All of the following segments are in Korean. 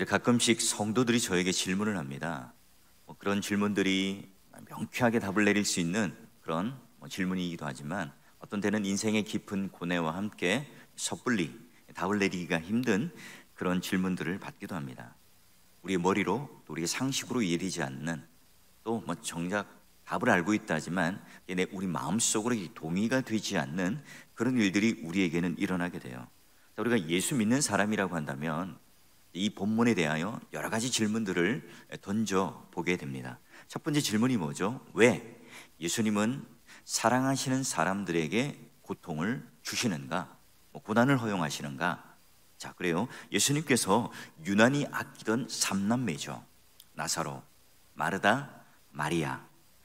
가끔씩 성도들이 저에게 질문을 합니다. 그런 질문들이 명쾌하게 답을 내릴 수 있는 그런 질문이기도 하지만 어떤 때는 인생의 깊은 고뇌와 함께 섣불리 답을 내리기가 힘든 그런 질문들을 받기도 합니다. 우리의 머리로 또 우리의 상식으로 이해되지 않는 또 정작 답을 알고 있다 하지만 우리 마음속으로 동의가 되지 않는 그런 일들이 우리에게는 일어나게 돼요. 우리가 예수 믿는 사람이라고 한다면 이 본문에 대하여 여러 가지 질문들을 던져보게 됩니다. 첫 번째 질문이 뭐죠? 왜 예수님은 사랑하시는 사람들에게 고통을 주시는가? 고난을 허용하시는가? 자, 그래요. 예수님께서 유난히 아끼던 3남매죠. 나사로, 마르다, 마리아.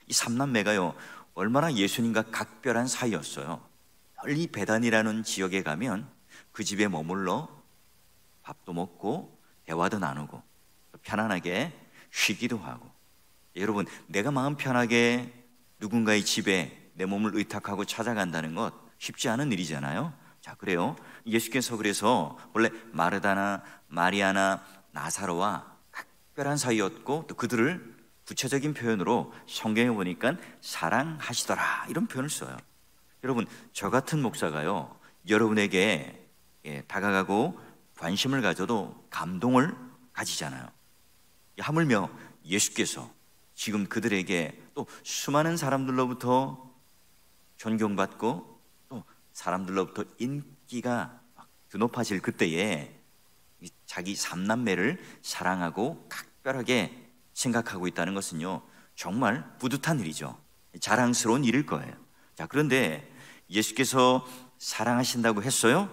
이 3남매가요 얼마나 예수님과 각별한 사이였어요. 멀리 베단이라는 지역에 가면 그 집에 머물러 밥도 먹고 대화도 나누고 편안하게 쉬기도 하고. 여러분, 내가 마음 편하게 누군가의 집에 내 몸을 의탁하고 찾아간다는 것 쉽지 않은 일이잖아요. 자, 그래요. 예수께서 그래서 원래 마르다나 마리아나 나사로와 각별한 사이였고 또 그들을 구체적인 표현으로 성경에 보니까 사랑하시더라 이런 표현을 써요. 여러분, 저 같은 목사가요 여러분에게 다가가고 관심을 가져도 감동을 가지잖아요. 하물며 예수께서 지금 그들에게 또 수많은 사람들로부터 존경받고 또 사람들로부터 인기가 드높아질 그때에 자기 3남매를 사랑하고 각별하게 생각하고 있다는 것은요 정말 뿌듯한 일이죠. 자랑스러운 일일 거예요. 자, 그런데 예수께서 사랑하신다고 했어요.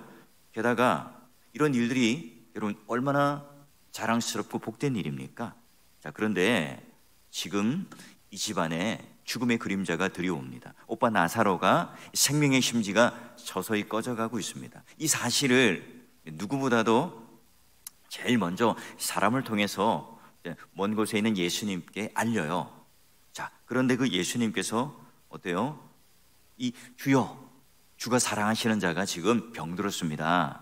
게다가 이런 일들이 여러분 얼마나 자랑스럽고 복된 일입니까? 자, 그런데 지금 이 집안에 죽음의 그림자가 들여옵니다. 오빠 나사로가 생명의 심지가 서서히 꺼져가고 있습니다. 이 사실을 누구보다도 제일 먼저 사람을 통해서 먼 곳에 있는 예수님께 알려요. 자, 그런데 그 예수님께서 어때요? 이 주여, 주가 사랑하시는 자가 지금 병들었습니다.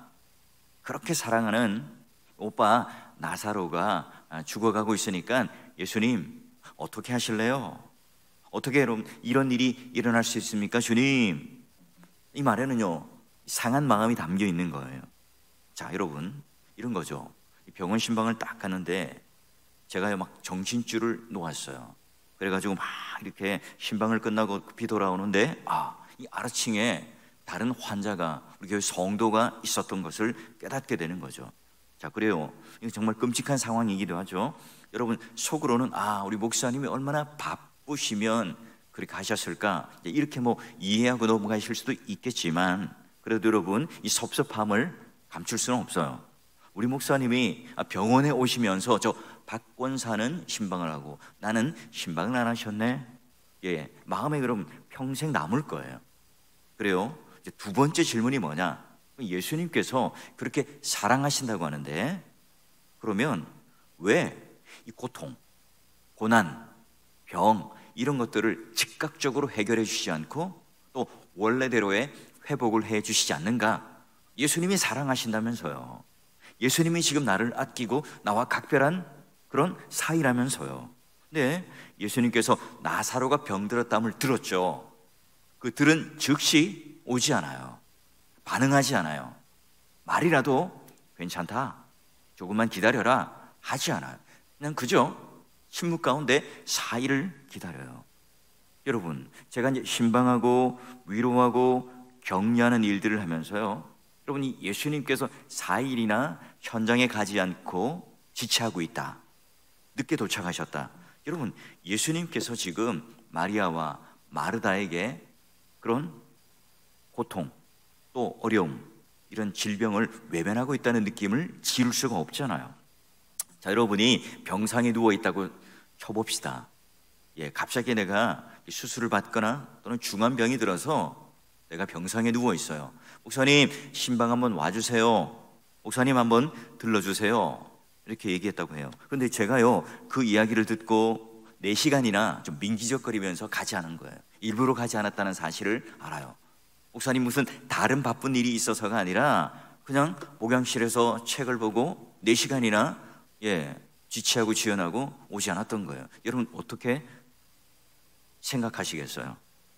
그렇게 사랑하는 오빠 나사로가 죽어가고 있으니까 예수님 어떻게 하실래요? 어떻게 여러분 이런 일이 일어날 수 있습니까? 주님, 이 말에는요 상한 마음이 담겨 있는 거예요. 자, 여러분 이런 거죠. 병원 신방을 딱 가는데 제가 막 정신줄을 놓았어요. 그래가지고 막 이렇게 신방을 끝나고 급히 돌아오는데 이 아래층에 다른 환자가 우리 교회 성도가 있었던 것을 깨닫게 되는 거죠. 자, 그래요. 이거 정말 끔찍한 상황이기도 하죠. 여러분 속으로는 우리 목사님이 얼마나 바쁘시면 그렇게 하셨을까 이렇게 이해하고 넘어가실 수도 있겠지만 그래도 여러분 이 섭섭함을 감출 수는 없어요. 우리 목사님이 병원에 오시면서 저 박권사는 신방을 하고 나는 신방을 안 하셨네. 마음에 그럼 평생 남을 거예요. 그래요. 이제 두 번째 질문이 뭐냐? 예수님께서 그렇게 사랑하신다고 하는데 그러면 왜 이 고통, 고난, 병 이런 것들을 즉각적으로 해결해 주시지 않고 또 원래대로의 회복을 해 주시지 않는가? 예수님이 사랑하신다면서요. 예수님이 지금 나를 아끼고 나와 각별한 그런 사이라면서요. 근데 예수님께서 나사로가 병들었다함을 들었죠. 그 들은 즉시 오지 않아요. 반응하지 않아요. 말이라도 괜찮다, 조금만 기다려라 하지 않아요. 그냥 그저 침묵 가운데 사이를 기다려요. 여러분, 제가 이제 신방하고 위로하고 격려하는 일들을 하면서요, 여러분이 예수님께서 4일이나 현장에 가지 않고 지체하고 있다, 늦게 도착하셨다. 여러분, 예수님께서 지금 마리아와 마르다에게 그런 고통 또 어려움, 이런 질병을 외면하고 있다는 느낌을 지울 수가 없잖아요. 자, 여러분이 병상에 누워있다고 쳐봅시다. 갑자기 내가 수술을 받거나 또는 중한 병이 들어서 내가 병상에 누워있어요. 목사님 신방 한번 와주세요, 목사님 한번 들러주세요, 이렇게 얘기했다고 해요. 그런데 제가요 그 이야기를 듣고 4시간이나 좀 민기적거리면서 가지 않은 거예요. 일부러 가지 않았다는 사실을 알아요. 목사님 무슨 다른 바쁜 일이 있어서가 아니라 그냥 목양실에서 책을 보고 4시간이나 지체하고 지연하고 오지 않았던 거예요. 여러분 어떻게 생각하시겠어요?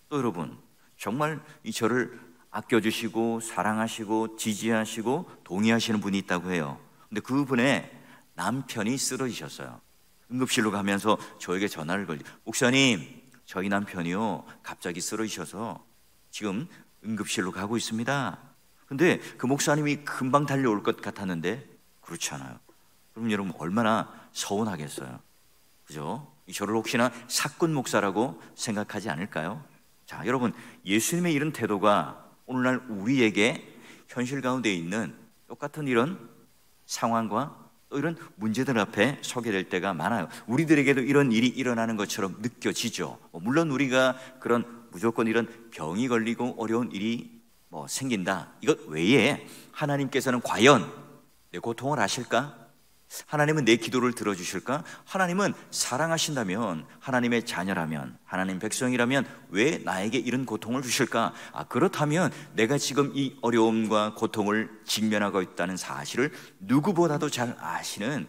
또 여러분 정말 이 저를 아껴주시고 사랑하시고 지지하시고 동의하시는 분이 있다고 해요. 근데 그분의 남편이 쓰러지셨어요. 응급실로 가면서 저에게 전화를 걸죠. 목사님, 저희 남편이요 갑자기 쓰러지셔서 지금 응급실로 가고 있습니다. 근데 그 목사님이 금방 달려올 것 같았는데 그렇지 않아요. 그럼 여러분 얼마나 서운하겠어요. 그죠? 저를 혹시나 사꾼 목사라고 생각하지 않을까요? 자, 여러분 예수님의 이런 태도가 오늘날 우리에게 현실 가운데 있는 똑같은 이런 상황과 또 이런 문제들 앞에 서게 될 때가 많아요. 우리들에게도 이런 일이 일어나는 것처럼 느껴지죠. 물론 우리가 그런 무조건 이런 병이 걸리고 어려운 일이 생긴다, 이것 외에 하나님께서는 과연 내 고통을 아실까? 하나님은 내 기도를 들어주실까? 하나님은 사랑하신다면, 하나님의 자녀라면, 하나님 백성이라면 왜 나에게 이런 고통을 주실까? 그렇다면 내가 지금 이 어려움과 고통을 직면하고 있다는 사실을 누구보다도 잘 아시는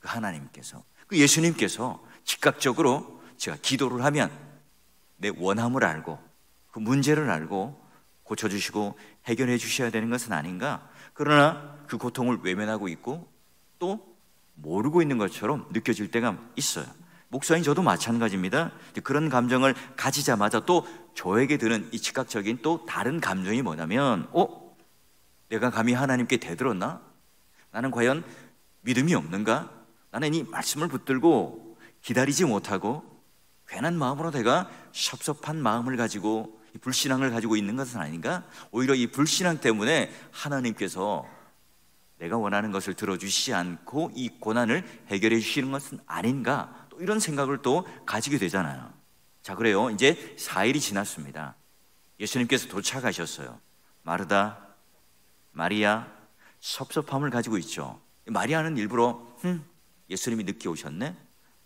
그 하나님께서, 그 예수님께서 즉각적으로 제가 기도를 하면 내 원함을 알고 그 문제를 알고 고쳐주시고 해결해 주셔야 되는 것은 아닌가? 그러나 그 고통을 외면하고 있고 또 모르고 있는 것처럼 느껴질 때가 있어요. 목사님 저도 마찬가지입니다. 그런 감정을 가지자마자 또 저에게 드는 이 즉각적인 또 다른 감정이 뭐냐면 내가 감히 하나님께 대들었나? 나는 과연 믿음이 없는가? 나는 이 말씀을 붙들고 기다리지 못하고 괜한 마음으로 내가 섭섭한 마음을 가지고 이 불신앙을 가지고 있는 것은 아닌가? 오히려 이 불신앙 때문에 하나님께서 내가 원하는 것을 들어주시지 않고 이 고난을 해결해 주시는 것은 아닌가? 또 이런 생각을 또 가지게 되잖아요. 자, 그래요. 이제 4일이 지났습니다. 예수님께서 도착하셨어요. 마르다, 마리아, 섭섭함을 가지고 있죠. 마리아는 일부러 예수님이 늦게 오셨네?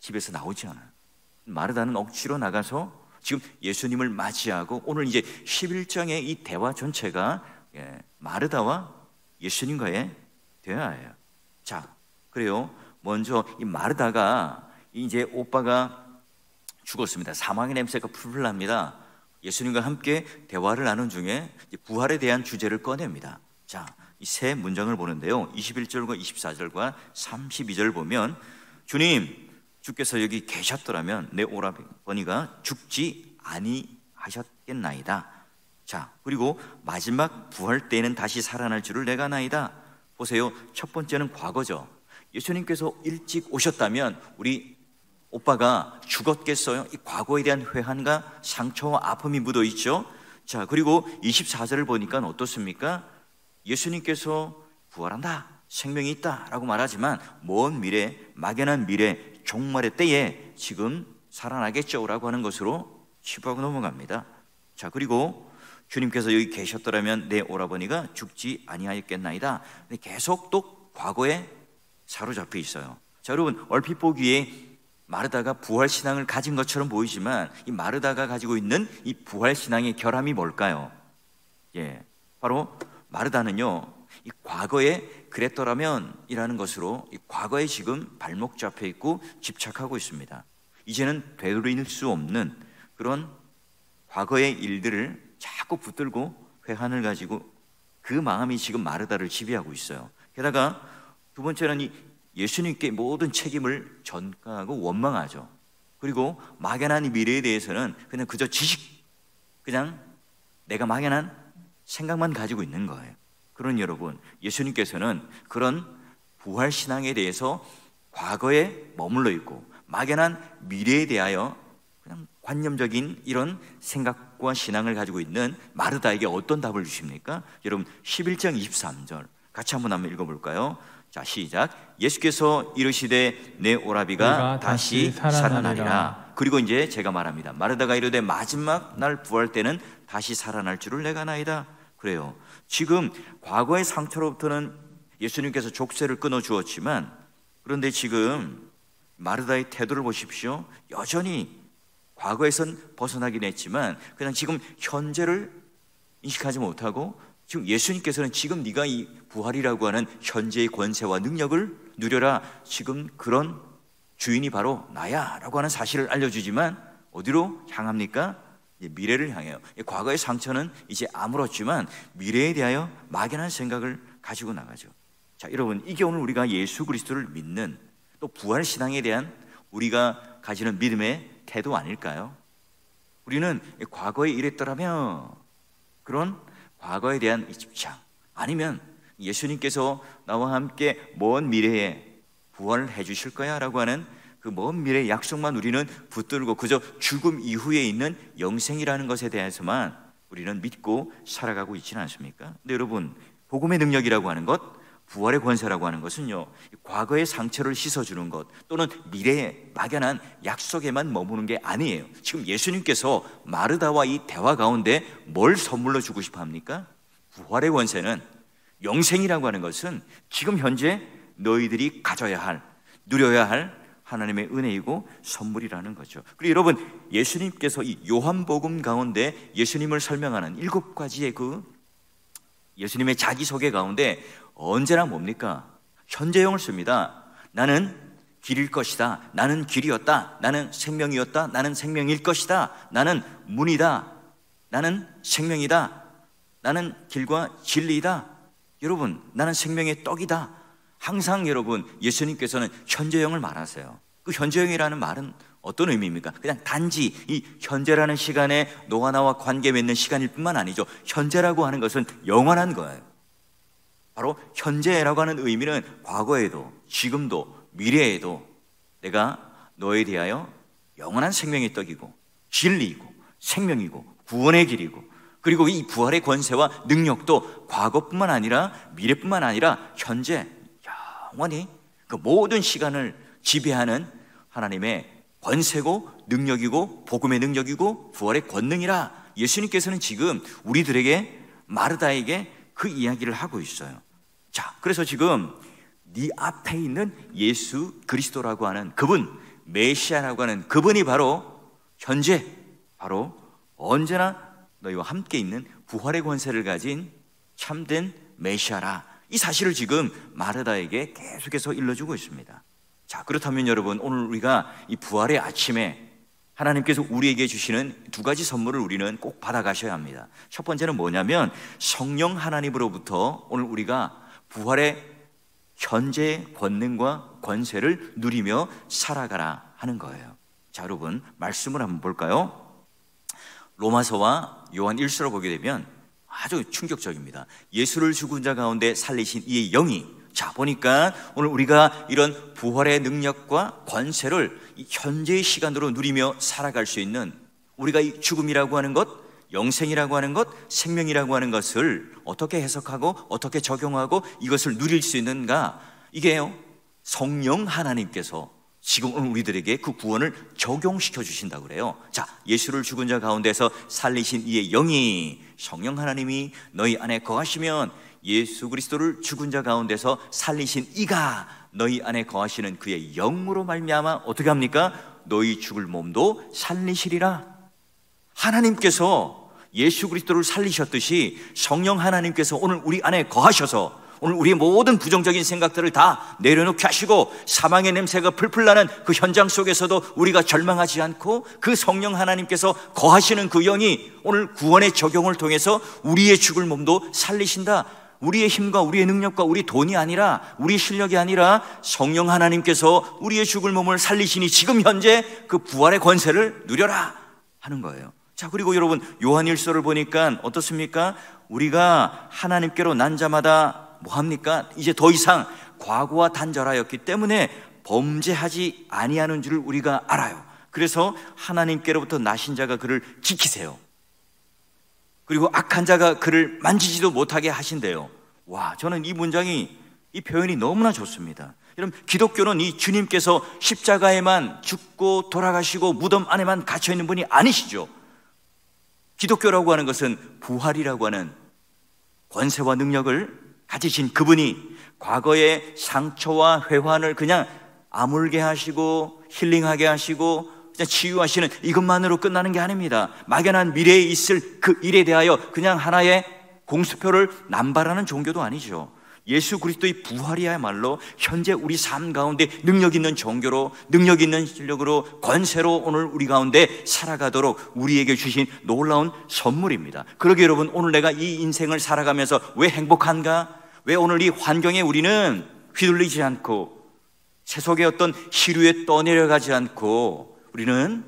집에서 나오지 않아요. 마르다는 억지로 나가서 지금 예수님을 맞이하고, 오늘 이제 11장의 이 대화 전체가 마르다와 예수님과의 대화예요. 자, 그래요. 먼저 이 마르다가 이제 오빠가 죽었습니다. 사망의 냄새가 풀풀 납니다. 예수님과 함께 대화를 나눈 중에 부활에 대한 주제를 꺼냅니다. 자, 이 세 문장을 보는데요. 21절과 24절과 32절 보면, 주님, 주께서 여기 계셨더라면 내 오라버니가 죽지 아니하셨겠나이다. 자, 그리고 마지막 부활 때에는 다시 살아날 줄을 내가 나이다. 보세요. 첫 번째는 과거죠. 예수님께서 일찍 오셨다면 우리 오빠가 죽었겠어요? 이 과거에 대한 회한과 상처와 아픔이 묻어 있죠. 자, 그리고 24절을 보니까 어떻습니까? 예수님께서 부활한다, 생명이 있다 라고 말하지만 먼 미래, 막연한 미래, 종말의 때에 지금 살아나겠죠 라고 하는 것으로 치부하고 넘어갑니다. 자, 그리고 주님께서 여기 계셨더라면 내 오라버니가 죽지 아니하였겠나이다. 계속 또 과거에 사로잡혀 있어요. 자, 여러분 얼핏 보기에 마르다가 부활신앙을 가진 것처럼 보이지만 이 마르다가 가지고 있는 이 부활신앙의 결함이 뭘까요? 바로 마르다는요, 이 과거에 그랬더라면 이라는 것으로 이 과거에 지금 발목 잡혀 있고 집착하고 있습니다. 이제는 되돌릴 수 없는 그런 과거의 일들을 자꾸 붙들고 회한을 가지고 그 마음이 지금 마르다를 지배하고 있어요. 게다가 두 번째는 이 예수님께 모든 책임을 전가하고 원망하죠. 그리고 막연한 이 미래에 대해서는 그냥 그저 지식, 그냥 내가 막연한 생각만 가지고 있는 거예요. 그러니 여러분, 예수님께서는 그런 부활신앙에 대해서 과거에 머물러 있고 막연한 미래에 대하여 그냥 관념적인 이런 생각과 신앙을 가지고 있는 마르다에게 어떤 답을 주십니까? 여러분 11장 23절 같이 한번 읽어볼까요? 자, 시작. 예수께서 이르시되 내 오라비가 다시 살아나리라. 그리고 이제 제가 말합니다. 마르다가 이르되 마지막 날 부활 때는 다시 살아날 줄을 내가 나이다. 그래요. 지금 과거의 상처로부터는 예수님께서 족쇄를 끊어 주었지만, 그런데 지금 마르다의 태도를 보십시오. 여전히 과거에선 벗어나긴 했지만 그냥 지금 현재를 인식하지 못하고 지금 예수님께서는 지금 네가 이 부활이라고 하는 현재의 권세와 능력을 누려라, 지금 그런 주인이 바로 나야 라고 하는 사실을 알려주지만 어디로 향합니까? 미래를 향해요. 과거의 상처는 이제 아물었지만 미래에 대하여 막연한 생각을 가지고 나가죠. 자, 여러분, 이게 오늘 우리가 예수 그리스도를 믿는, 또 부활 신앙에 대한 우리가 가지는 믿음의 태도 아닐까요? 우리는 과거에 이랬더라면, 그런 과거에 대한 이 집착, 아니면 예수님께서 나와 함께 먼 미래에 부활해 주실 거야 라고 하는 그 먼 미래의 약속만 우리는 붙들고 그저 죽음 이후에 있는 영생이라는 것에 대해서만 우리는 믿고 살아가고 있지는 않습니까? 근데 여러분, 복음의 능력이라고 하는 것, 부활의 권세라고 하는 것은요, 과거의 상처를 씻어주는 것, 또는 미래의 막연한 약속에만 머무는 게 아니에요. 지금 예수님께서 마르다와 이 대화 가운데 뭘 선물로 주고 싶어 합니까? 부활의 권세는, 영생이라고 하는 것은 지금 현재 너희들이 가져야 할, 누려야 할 하나님의 은혜이고 선물이라는 거죠. 그리고 여러분, 예수님께서 이 요한복음 가운데 예수님을 설명하는 7가지의 그 예수님의 자기소개 가운데 언제나 뭡니까? 현재형을 씁니다. 나는 길일 것이다, 나는 길이었다, 나는 생명이었다, 나는 생명일 것이다, 나는 문이다, 나는 생명이다, 나는 길과 진리이다, 여러분 나는 생명의 떡이다. 항상 여러분, 예수님께서는 현재형을 말하세요. 그 현재형이라는 말은 어떤 의미입니까? 그냥 단지 이 현재라는 시간에 너와 나와 관계 맺는 시간일 뿐만 아니죠. 현재라고 하는 것은 영원한 거예요. 바로 현재라고 하는 의미는 과거에도, 지금도, 미래에도 내가 너에 대하여 영원한 생명의 떡이고 진리이고 생명이고 구원의 길이고, 그리고 이 부활의 권세와 능력도 과거뿐만 아니라 미래뿐만 아니라 현재 영원히 그 모든 시간을 지배하는 하나님의 권세고 능력이고 복음의 능력이고 부활의 권능이라 예수님께서는 지금 우리들에게, 마르다에게 그 이야기를 하고 있어요. 자, 그래서 지금 네 앞에 있는 예수 그리스도라고 하는 그분, 메시아라고 하는 그분이 바로 현재, 바로 언제나 너희와 함께 있는 부활의 권세를 가진 참된 메시아라, 이 사실을 지금 마르다에게 계속해서 일러주고 있습니다. 자, 그렇다면 여러분, 오늘 우리가 이 부활의 아침에 하나님께서 우리에게 주시는 2가지 선물을 우리는 꼭 받아가셔야 합니다. 첫 번째는 뭐냐면 성령 하나님으로부터 오늘 우리가 부활의 현재의 권능과 권세를 누리며 살아가라 하는 거예요. 자, 여러분, 말씀을 한번 볼까요? 로마서와 요한 1서로 보게 되면 아주 충격적입니다. 예수를 죽은 자 가운데 살리신 이의 영이, 자, 보니까 오늘 우리가 이런 부활의 능력과 권세를 이 현재의 시간으로 누리며 살아갈 수 있는, 우리가 이 죽음이라고 하는 것, 영생이라고 하는 것, 생명이라고 하는 것을 어떻게 해석하고 어떻게 적용하고 이것을 누릴 수 있는가, 이게요, 성령 하나님께서 지금 오늘 우리들에게 그 구원을 적용시켜 주신다고 그래요. 자, 예수를 죽은 자 가운데서 살리신 이의 영이, 성령 하나님이 너희 안에 거하시면 예수 그리스도를 죽은 자 가운데서 살리신 이가 너희 안에 거하시는 그의 영으로 말미암아 어떻게 합니까? 너희 죽을 몸도 살리시리라. 하나님께서 예수 그리스도를 살리셨듯이 성령 하나님께서 오늘 우리 안에 거하셔서 오늘 우리의 모든 부정적인 생각들을 다 내려놓게 하시고 사망의 냄새가 풀풀 나는 그 현장 속에서도 우리가 절망하지 않고 그 성령 하나님께서 거하시는 그 영이 오늘 구원의 적용을 통해서 우리의 죽을 몸도 살리신다. 우리의 힘과 우리의 능력과 우리 돈이 아니라, 우리 실력이 아니라 성령 하나님께서 우리의 죽을 몸을 살리시니 지금 현재 그 부활의 권세를 누려라 하는 거예요. 자, 그리고 여러분, 요한일서를 보니까 어떻습니까? 우리가 하나님께로 난 자마다 뭐합니까? 이제 더 이상 과거와 단절하였기 때문에 범죄하지 아니하는 줄 우리가 알아요. 그래서 하나님께로부터 나신 자가 그를 지키세요. 그리고 악한 자가 그를 만지지도 못하게 하신대요. 와, 저는 이 문장이, 이 표현이 너무나 좋습니다. 여러분, 기독교는 이 주님께서 십자가에만 죽고 돌아가시고 무덤 안에만 갇혀있는 분이 아니시죠. 기독교라고 하는 것은 부활이라고 하는 권세와 능력을 가지신 그분이 과거의 상처와 회환을 그냥 아물게 하시고 힐링하게 하시고 그냥 치유하시는 이것만으로 끝나는 게 아닙니다. 막연한 미래에 있을 그 일에 대하여 그냥 하나의 공수표를 남발하는 종교도 아니죠. 예수 그리스도의 부활이야말로 현재 우리 삶 가운데 능력 있는 종교로, 능력 있는 실력으로, 권세로 오늘 우리 가운데 살아가도록 우리에게 주신 놀라운 선물입니다. 그러게 여러분, 오늘 내가 이 인생을 살아가면서 왜 행복한가? 왜 오늘 이 환경에 우리는 휘둘리지 않고 세속의 어떤 시류에 떠내려가지 않고 우리는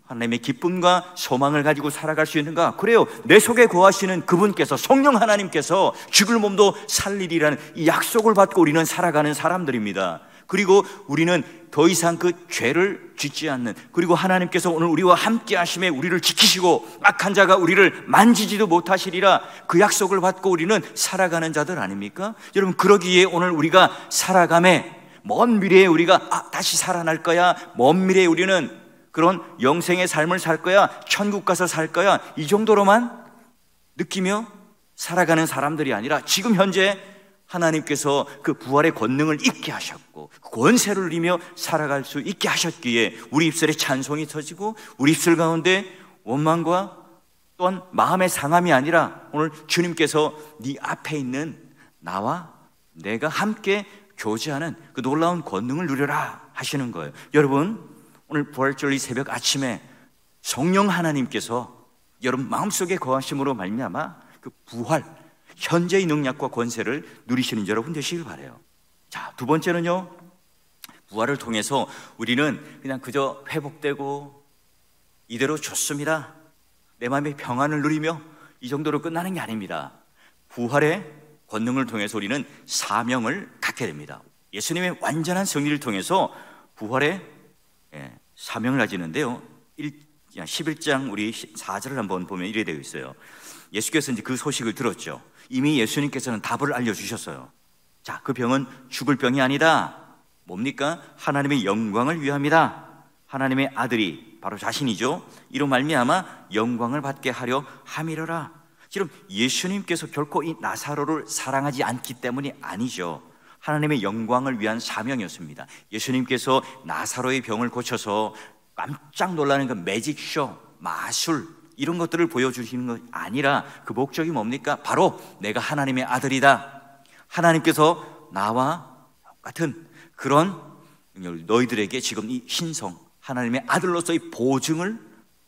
하나님의 기쁨과 소망을 가지고 살아갈 수 있는가? 그래요. 내 속에 거하시는 그분께서, 성령 하나님께서 죽을 몸도 살리리라는 이 약속을 받고 우리는 살아가는 사람들입니다. 그리고 우리는 더 이상 그 죄를 짓지 않는, 그리고 하나님께서 오늘 우리와 함께 하심에 우리를 지키시고 악한 자가 우리를 만지지도 못하시리라, 그 약속을 받고 우리는 살아가는 자들 아닙니까? 여러분, 그러기에 오늘 우리가 살아감에, 먼 미래에 우리가 다시 살아날 거야, 먼 미래에 우리는 그런 영생의 삶을 살 거야, 천국 가서 살 거야, 이 정도로만 느끼며 살아가는 사람들이 아니라 지금 현재 하나님께서 그 부활의 권능을 잊게 하셨고 권세를 누리며 살아갈 수 있게 하셨기에 우리 입술에 찬송이 터지고 우리 입술 가운데 원망과 또한 마음의 상함이 아니라 오늘 주님께서 네 앞에 있는 나와 내가 함께 교제하는 그 놀라운 권능을 누려라 하시는 거예요. 여러분, 오늘 부활절 이 새벽 아침에 성령 하나님께서 여러분 마음속에 거하심으로 말미암아 그 부활, 현재의 능력과 권세를 누리시는 여러분 되시길 바라요. 자, 두 번째는요, 부활을 통해서 우리는 그냥 그저 회복되고 이대로 좋습니다, 내 마음의 평안을 누리며 이 정도로 끝나는 게 아닙니다. 부활의 권능을 통해서 우리는 사명을 갖게 됩니다. 예수님의 완전한 승리를 통해서 부활의 사명을 가지는데요, 11장 우리 4절을 한번 보면 이래 되어 있어요. 예수께서 이제 그 소식을 들었죠. 이미 예수님께서는 답을 알려주셨어요. 자, 그 병은 죽을 병이 아니다. 뭡니까? 하나님의 영광을 위함이다. 하나님의 아들이 바로 자신이죠. 이로 말미암아 영광을 받게 하려 함이러라. 지금 예수님께서 결코 이 나사로를 사랑하지 않기 때문이 아니죠. 하나님의 영광을 위한 사명이었습니다. 예수님께서 나사로의 병을 고쳐서 깜짝 놀라는 그 매직쇼, 마술 이런 것들을 보여주시는 것이 아니라 그 목적이 뭡니까? 바로 내가 하나님의 아들이다, 하나님께서 나와 똑같은 그런 너희들에게 지금 이 신성, 하나님의 아들로서의 보증을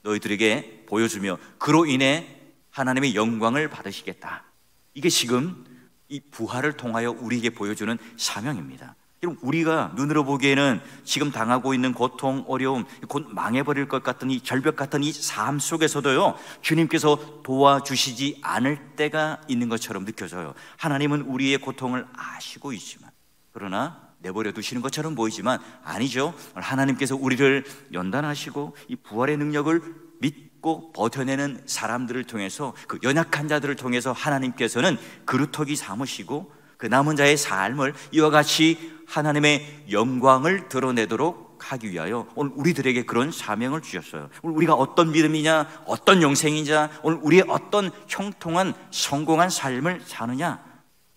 너희들에게 보여주며 그로 인해 하나님의 영광을 받으시겠다. 이게 지금 이 부활을 통하여 우리에게 보여주는 사명입니다. 여러분, 우리가 눈으로 보기에는 지금 당하고 있는 고통, 어려움, 곧 망해버릴 것 같은 이 절벽 같은 이 삶 속에서도요, 주님께서 도와주시지 않을 때가 있는 것처럼 느껴져요. 하나님은 우리의 고통을 아시고 있지만, 그러나 내버려 두시는 것처럼 보이지만 아니죠. 하나님께서 우리를 연단하시고 이 부활의 능력을 믿고 버텨내는 사람들을 통해서, 그 연약한 자들을 통해서 하나님께서는 그루터기 삼으시고 그 남은 자의 삶을 이와 같이 하나님의 영광을 드러내도록 하기 위하여 오늘 우리들에게 그런 사명을 주셨어요. 오늘 우리가 어떤 믿음이냐, 어떤 영생이냐, 오늘 우리의 어떤 형통한 성공한 삶을 사느냐,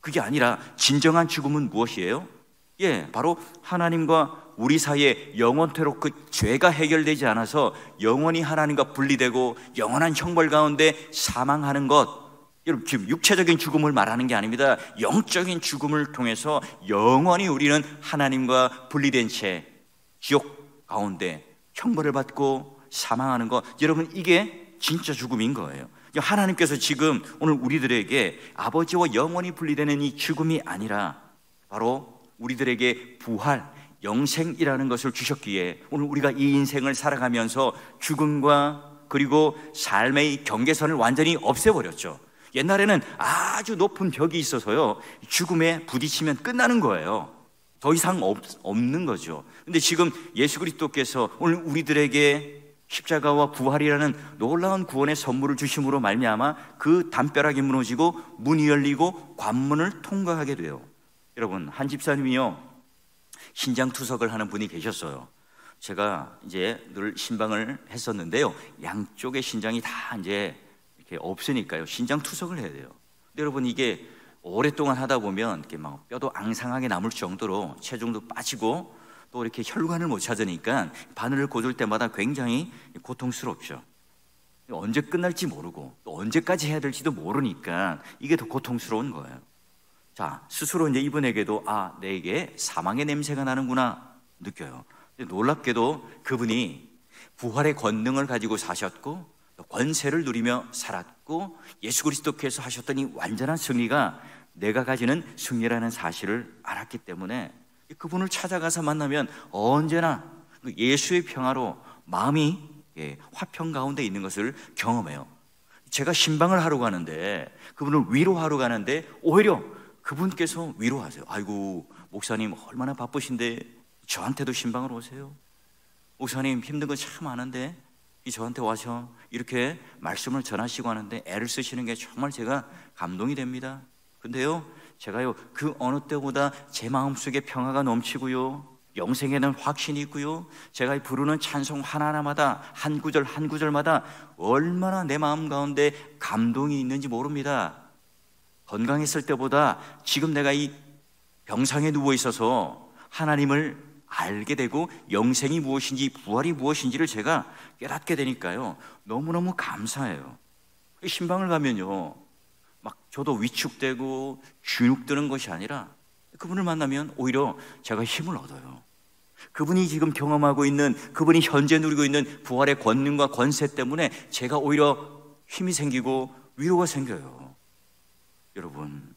그게 아니라 진정한 죽음은 무엇이에요? 바로 하나님과 우리 사이에 영원토록 그 죄가 해결되지 않아서 영원히 하나님과 분리되고 영원한 형벌 가운데 사망하는 것. 여러분, 지금 육체적인 죽음을 말하는 게 아닙니다. 영적인 죽음을 통해서 영원히 우리는 하나님과 분리된 채 지옥 가운데 형벌을 받고 사망하는 것. 여러분, 이게 진짜 죽음인 거예요. 하나님께서 지금 오늘 우리들에게 아버지와 영원히 분리되는 이 죽음이 아니라 바로 우리들에게 부활, 영생이라는 것을 주셨기에 오늘 우리가 이 인생을 살아가면서 죽음과 그리고 삶의 경계선을 완전히 없애버렸죠. 옛날에는 아주 높은 벽이 있어서요, 죽음에 부딪히면 끝나는 거예요. 더 이상 없는 거죠. 근데 지금 예수 그리스도께서 오늘 우리들에게 십자가와 부활이라는 놀라운 구원의 선물을 주심으로 말미암아 그 담벼락이 무너지고 문이 열리고 관문을 통과하게 돼요. 여러분, 한 집사님이요, 신장 투석을 하는 분이 계셨어요. 제가 이제 늘 신방을 했었는데요, 양쪽의 신장이 다 이제 이렇게 없으니까요, 신장 투석을 해야 돼요. 근데 여러분, 이게 오랫동안 하다 보면 이렇게 막 뼈도 앙상하게 남을 정도로 체중도 빠지고 또 이렇게 혈관을 못 찾으니까 바늘을 꽂을 때마다 굉장히 고통스럽죠. 언제 끝날지 모르고 또 언제까지 해야 될지도 모르니까 이게 더 고통스러운 거예요. 자, 스스로 이제 이분에게도 내게 사망의 냄새가 나는구나 느껴요. 놀랍게도 그분이 부활의 권능을 가지고 사셨고 또 권세를 누리며 살았고 예수 그리스도께서 하셨던 이 완전한 승리가 내가 가지는 승리라는 사실을 알았기 때문에 그분을 찾아가서 만나면 언제나 예수의 평화로 마음이 화평 가운데 있는 것을 경험해요. 제가 신방을 하러 가는데 그분을 위로하러 가는데 오히려 그분께서 위로하세요. 아이고 목사님 얼마나 바쁘신데 저한테도 신방으로 오세요. 목사님 힘든 거 참 많은데 저한테 와서 이렇게 말씀을 전하시고 하는데 애를 쓰시는 게 정말 제가 감동이 됩니다. 근데요 제가요 그 어느 때보다 제 마음속에 평화가 넘치고요 영생에는 확신이 있고요 제가 부르는 찬송 하나하나마다 한 구절 한 구절마다 얼마나 내 마음 가운데 감동이 있는지 모릅니다. 건강했을 때보다 지금 내가 이 병상에 누워 있어서 하나님을 알게 되고 영생이 무엇인지 부활이 무엇인지를 제가 깨닫게 되니까요 너무너무 감사해요. 신방을 가면요 막 저도 위축되고 주눅드는 것이 아니라 그분을 만나면 오히려 제가 힘을 얻어요. 그분이 지금 경험하고 있는 그분이 현재 누리고 있는 부활의 권능과 권세 때문에 제가 오히려 힘이 생기고 위로가 생겨요. 여러분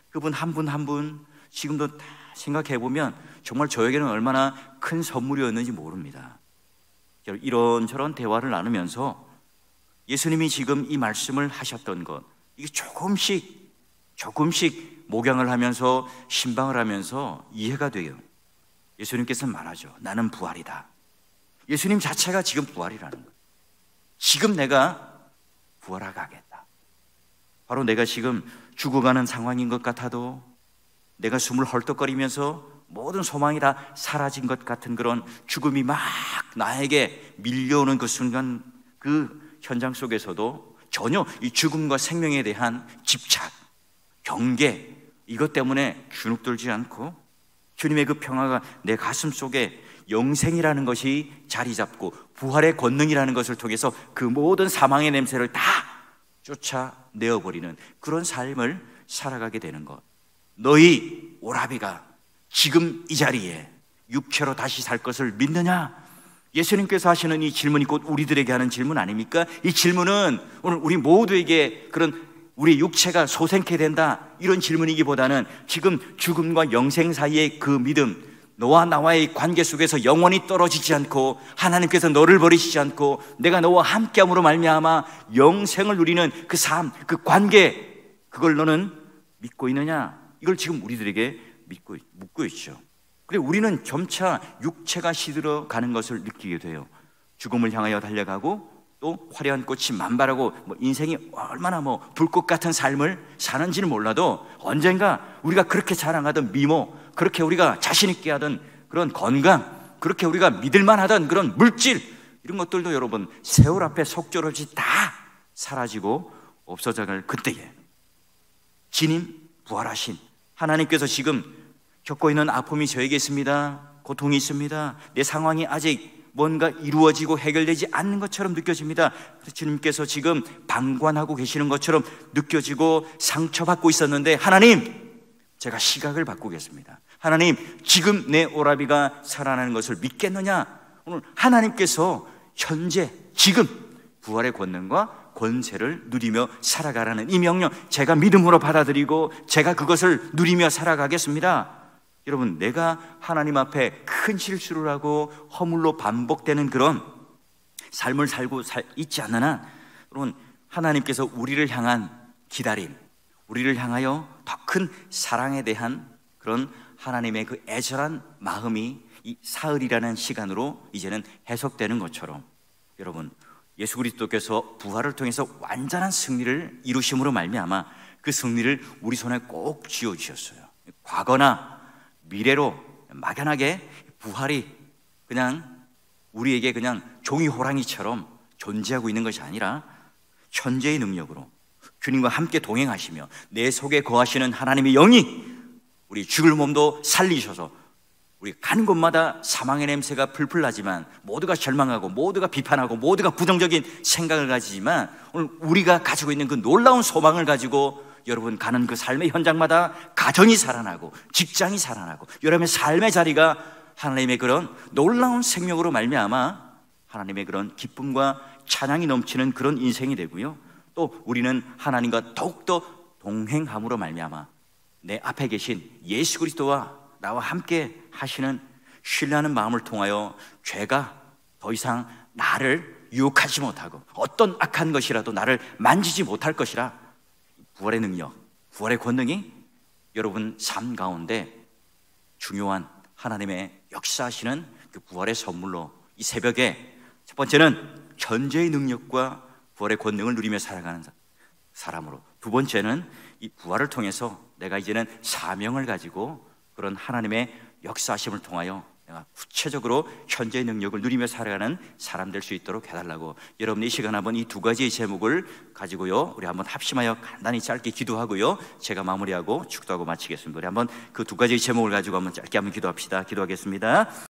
그분 한 분 한 분 지금도 다 생각해보면 정말 저에게는 얼마나 큰 선물이었는지 모릅니다. 이런저런 대화를 나누면서 예수님이 지금 이 말씀을 하셨던 것 이게 조금씩 목양을 하면서 신방을 하면서 이해가 돼요. 예수님께서는 말하죠. 나는 부활이다. 예수님 자체가 지금 부활이라는 거예요. 지금 내가 부활하겠다. 바로 내가 지금 죽어가는 상황인 것 같아도 내가 숨을 헐떡거리면서 모든 소망이 다 사라진 것 같은 그런 죽음이 막 나에게 밀려오는 그 순간 그 현장 속에서도 전혀 이 죽음과 생명에 대한 집착, 경계 이것 때문에 주눅들지 않고 주님의 그 평화가 내 가슴 속에 영생이라는 것이 자리 잡고 부활의 권능이라는 것을 통해서 그 모든 사망의 냄새를 다 쫓아내어버리는 그런 삶을 살아가게 되는 것. 너희 오라비가 지금 이 자리에 육체로 다시 살 것을 믿느냐? 예수님께서 하시는 이 질문이 곧 우리들에게 하는 질문 아닙니까? 이 질문은 오늘 우리 모두에게 그런 우리 육체가 소생케 된다 이런 질문이기보다는 지금 죽음과 영생 사이의 그 믿음, 너와 나와의 관계 속에서 영원히 떨어지지 않고 하나님께서 너를 버리시지 않고 내가 너와 함께함으로 말미암아 영생을 누리는 그 삶, 그 관계 그걸 너는 믿고 있느냐? 이걸 지금 우리들에게 묻고 있죠. 그리고 우리는 점차 육체가 시들어 가는 것을 느끼게 돼요. 죽음을 향하여 달려가고 또 화려한 꽃이 만발하고 인생이 얼마나 불꽃 같은 삶을 사는지는 몰라도 언젠가 우리가 그렇게 자랑하던 미모, 그렇게 우리가 자신 있게 하던 그런 건강, 그렇게 우리가 믿을만 하던 그런 물질 이런 것들도 여러분 세월 앞에 속절없이 다 사라지고 없어져갈 그때에 진임 부활하신 하나님께서 지금 겪고 있는 아픔이 저에게 있습니다. 고통이 있습니다. 내 상황이 아직 뭔가 이루어지고 해결되지 않는 것처럼 느껴집니다. 주님께서 지금 방관하고 계시는 것처럼 느껴지고 상처받고 있었는데 하나님, 제가 시각을 바꾸겠습니다. 하나님, 지금 내 오라비가 살아나는 것을 믿겠느냐? 오늘 하나님께서 현재 지금 부활의 권능과 권세를 누리며 살아가라는 이 명령 제가 믿음으로 받아들이고 제가 그것을 누리며 살아가겠습니다. 여러분, 내가 하나님 앞에 큰 실수를 하고 허물로 반복되는 그런 삶을 살고 있지 않는 한 여러분, 하나님께서 우리를 향한 기다림, 우리를 향하여 더 큰 사랑에 대한 그런 하나님의 그 애절한 마음이 이 사흘이라는 시간으로 이제는 해석되는 것처럼 여러분, 예수 그리스도께서 부활을 통해서 완전한 승리를 이루심으로 말미암아 그 승리를 우리 손에 꼭 쥐어주셨어요. 과거나 미래로 막연하게 부활이 그냥 우리에게 그냥 종이 호랑이처럼 존재하고 있는 것이 아니라 현재의 능력으로 주님과 함께 동행하시며 내 속에 거하시는 하나님의 영이 우리 죽을 몸도 살리셔서 우리 가는 곳마다 사망의 냄새가 풀풀 나지만, 모두가 절망하고 모두가 비판하고 모두가 부정적인 생각을 가지지만, 오늘 우리가 가지고 있는 그 놀라운 소망을 가지고 여러분 가는 그 삶의 현장마다 가정이 살아나고 직장이 살아나고 여러분의 삶의 자리가 하나님의 그런 놀라운 생명으로 말미암아 하나님의 그런 기쁨과 찬양이 넘치는 그런 인생이 되고요, 또 우리는 하나님과 더욱더 동행함으로 말미암아 내 앞에 계신 예수 그리스도와 나와 함께 하시는 신뢰하는 마음을 통하여 죄가 더 이상 나를 유혹하지 못하고 어떤 악한 것이라도 나를 만지지 못할 것이라, 부활의 능력, 부활의 권능이 여러분 삶 가운데 중요한 하나님의 역사하시는 그 부활의 선물로 이 새벽에 첫 번째는 현재의 능력과 부활의 권능을 누리며 살아가는 사람으로, 두 번째는 이 부활을 통해서 내가 이제는 사명을 가지고 그런 하나님의 역사하심을 통하여 내가 구체적으로 현재의 능력을 누리며 살아가는 사람 될 수 있도록 해달라고, 여러분이 이 시간 한번 이 두 가지의 제목을 가지고요 우리 한번 합심하여 간단히 짧게 기도하고요 제가 마무리하고 축도하고 마치겠습니다. 우리 한번 그 두 가지의 제목을 가지고 한번 짧게 한번 기도합시다. 기도하겠습니다.